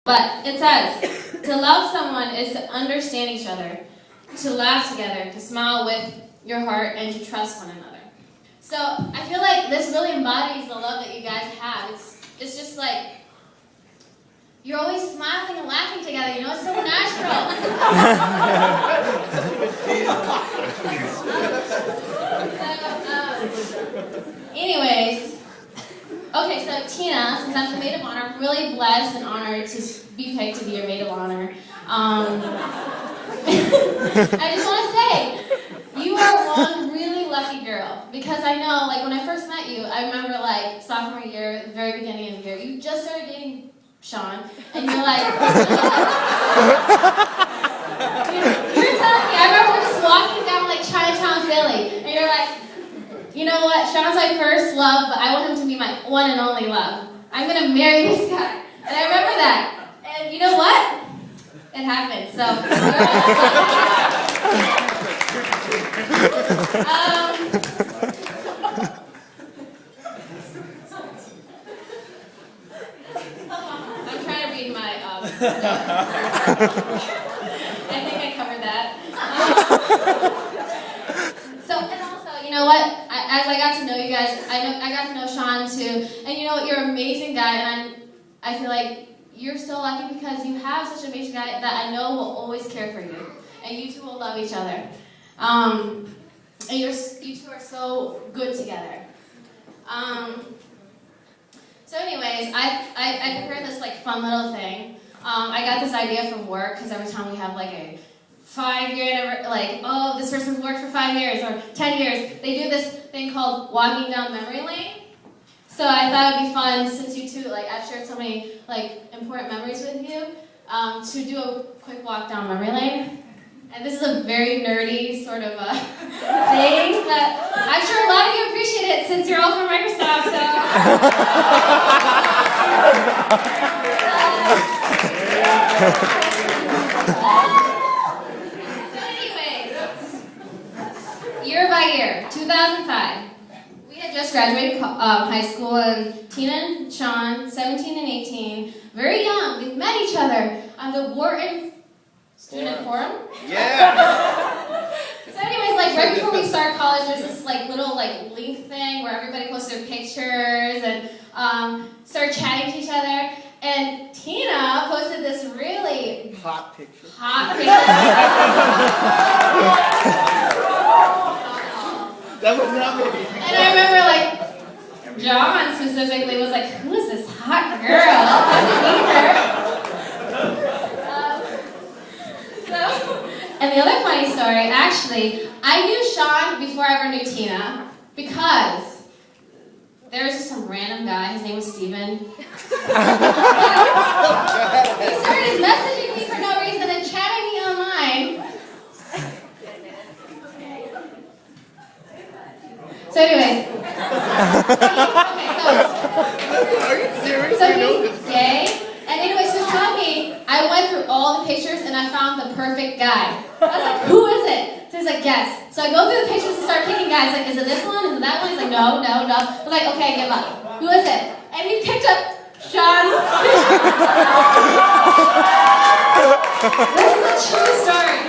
But it says, to love someone is to understand each other, to laugh together, to smile with your heart, and to trust one another. So I feel like this really embodies the love that you guys have. It's just like, you're always smiling and laughing together, you know, it's so natural. Anyways, okay, so Tina, since I'm the maid of honor, I'm really blessed and honored to be picked to be your maid of honor. I just want to say, you are one really lucky girl, because I know, like, when I first met you, I remember, like, sophomore year, the very beginning of the year, you just started dating Sean, and you're like, you're telling me, I remember we're just walking down, like, Chinatown, Philly, and you're like, you know what, Sean's my first love, but I want him to be my one and only love. I'm going to marry this guy. And I remember that. And you know what? It happened. So, I'm trying to read my notes. I think I covered that. You know what? As I got to know you guys, I got to know Sean too, and you know what? You're an amazing guy, and I feel like you're so lucky because you have such an amazing guy that I know will always care for you, and you two will love each other, and you two are so good together. So, anyways, I prepared this like fun little thing. I got this idea from work because every time we have like a 5-year, like, oh, this person's worked for 5 years or 10 years. They do this thing called walking down memory lane. So I thought it would be fun, since you two, like, I've shared so many, like, important memories with you, to do a quick walk down memory lane. And this is a very nerdy sort of thing, but I'm sure a lot of you appreciate it since you're all from Microsoft, Year by year, 2005. We had just graduated high school, and Tina and Sean, 17 and 18, very young, they met each other on the Wharton Student Forum. Yeah! So anyways, like right before we start college, there's this like little like link thing where everybody posts their pictures and start chatting to each other. And Tina posted this really hot picture. That was not me. And I remember, like, John specifically was like, who is this hot girl? And the other funny story, actually, I knew Sean before I ever knew Tina, because there was just some random guy, his name was Steven. He started messaging me for no reason and chatting me online. So anyways, are you serious? So he's gay, and anyways, he was telling me, I went through all the pictures and I found the perfect guy. I was like, who is it? So he's like, guess. So I go through the pictures and start picking guys, like, is it this one? Is it that one? He's like, no. I was like, okay, give up. Who is it? And he picked up Sean's picture. This is a true story.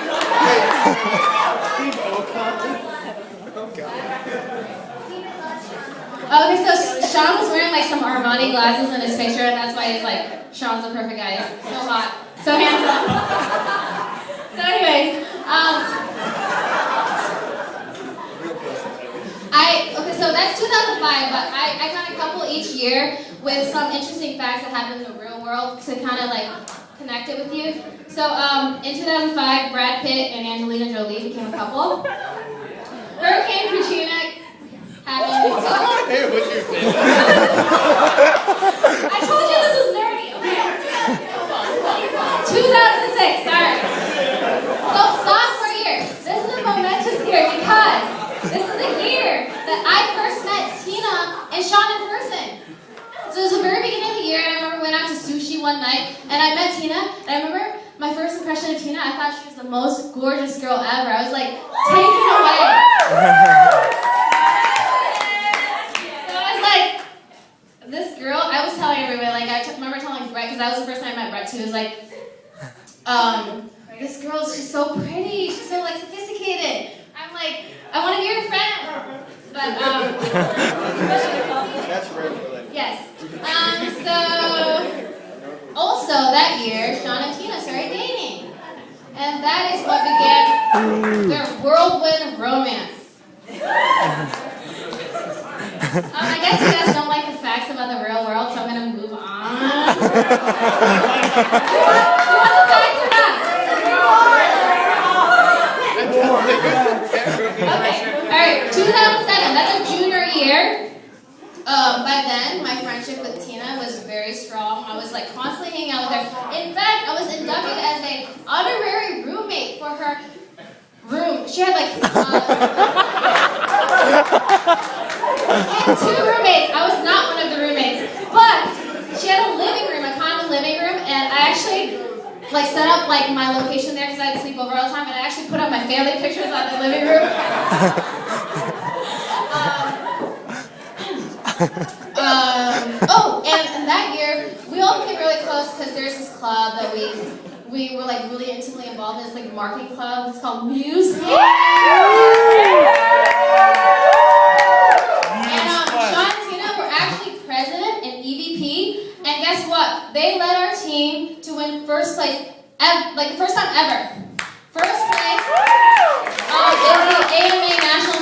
Okay, so Sean was wearing like some Armani glasses in his picture, and that's why he's like, Sean's the perfect guy. He's so hot, so handsome. So anyways, okay, so that's 2005, but I kind of couple each year with some interesting facts that happen in the real world to kind of like connect it with you. So in 2005, Brad Pitt and Angelina Jolie became a couple. Hurricane Katrina happened. Hey, what's your favorite? I told you this was nerdy, okay? 2006, alright. So, sophomore year. This is a momentous year because this is the year that I first met Tina and Sean in person. So it was the very beginning of the year, and I remember we went out to sushi one night, and I met Tina, and I remember my first impression of Tina, I thought she was the most gorgeous girl ever. I was like, taken away. This girl, I was telling everybody, like, remember telling Brad Brett, because that was the first time I met Brett too. He was like, this girl's just so pretty. She's so like sophisticated. I'm like, I want to be your friend. But That's real. yes. So also that year, Sean and Tina started dating, and that is what began their whirlwind romance. I guess you guys don't like the facts about the real world, so I'm gonna move on. You want the facts or not? Okay. All right. 2007. That's our junior year. By then, my friendship with Tina was very strong. I was like constantly hanging out with her. In fact, I was inducted as an honorary roommate for her room. She had like two roommates. I was not one of the roommates, but she had a living room, a common living room, and I actually like set up like my location there because I'd sleep over all the time, and I actually put up my family pictures on the living room. And that year we all became really close because there's this club that we were like really intimately involved in. It's like a marketing club. It's called Muse. And Sean and Tina were actually president and EVP. And guess what? They led our team to win first place, like the first time ever. First place in the AMA National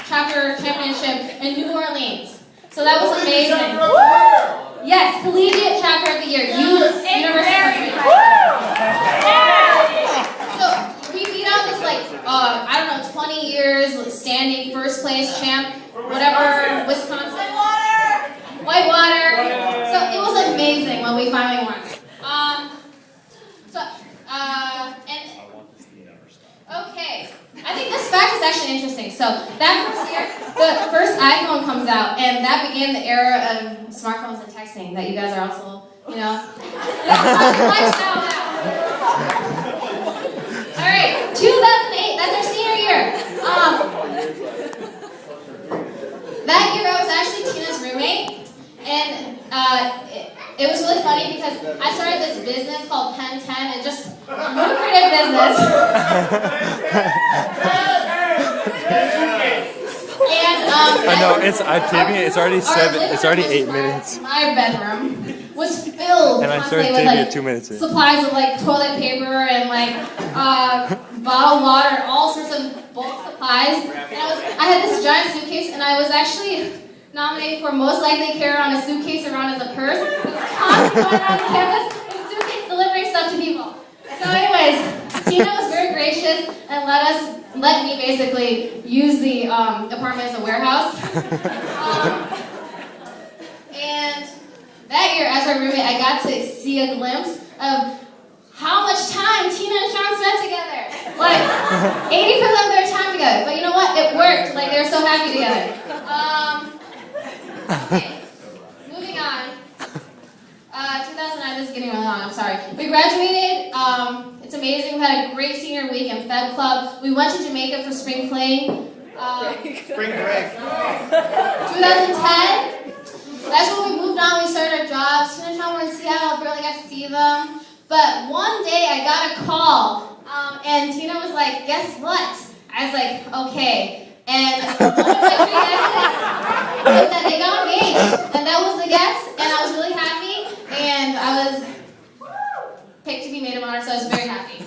Chapter Championship in New Orleans. So that was amazing. Yes, Collegiate Chapter of the Year, University. So we beat out this like, I don't know, 20 years standing first place champ, whatever, Wisconsin. Whitewater. So it was amazing when we finally won. Okay. I think this fact is actually interesting. So that first year, the first iPhone comes out, and that began the era of smartphones and texting that you guys are also, you know. Lifestyle now. All right, 2008. That's our senior year. That year, I was actually Tina's roommate, and it was really funny because I started this business called Pen 10, and just lucrative business. I know, I'm taping it. It's already 8 minutes. My bedroom was filled and I started with taping like it 2 minutes in. supplies of like toilet paper and like bottled water, all sorts of bulk supplies. And I had this giant suitcase, and I was actually nominated for most likely to carry around a suitcase around as a purse. I was constantly going around campus with a suitcase delivering stuff to people. So anyways, Tina was very gracious and let me basically use the apartment as a warehouse. And that year, as our roommate, I got to see a glimpse of how much time Tina and Sean spent together. Like 80% of their time together. But you know what? It worked. Like they were so happy together. Okay, moving on. 2009, this is getting really long, I'm sorry. We graduated, it's amazing, we had a great senior week in Fed Club. We went to Jamaica for spring fling. Spring break. 2010, that's when we moved on, we started our jobs. Tina and Sean were in Seattle, barely got to see them. But one day I got a call, and Tina was like, guess what? I was like, okay. And one of my three guesses was that they got engaged, and that was the guess, and I was really happy, and I was picked to be maid of honor, so I was very happy.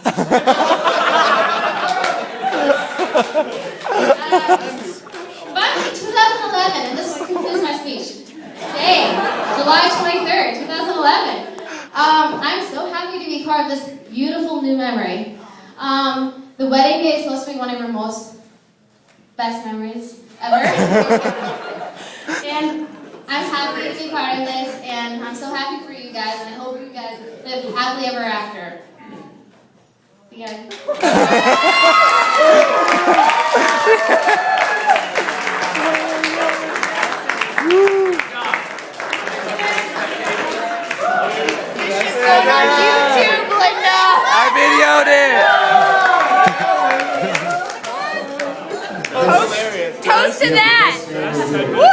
Finally, 2011, and this concludes my speech. Today, July 23rd, 2011. I'm so happy to be part of this beautiful new memory. The wedding day is supposed to be one of our best memories ever. And I'm happy to be part of this, and I'm so happy for you guys, and I hope you guys live happily ever after. The end. On YouTube, Linda! I videoed it! Toast to that! Woo!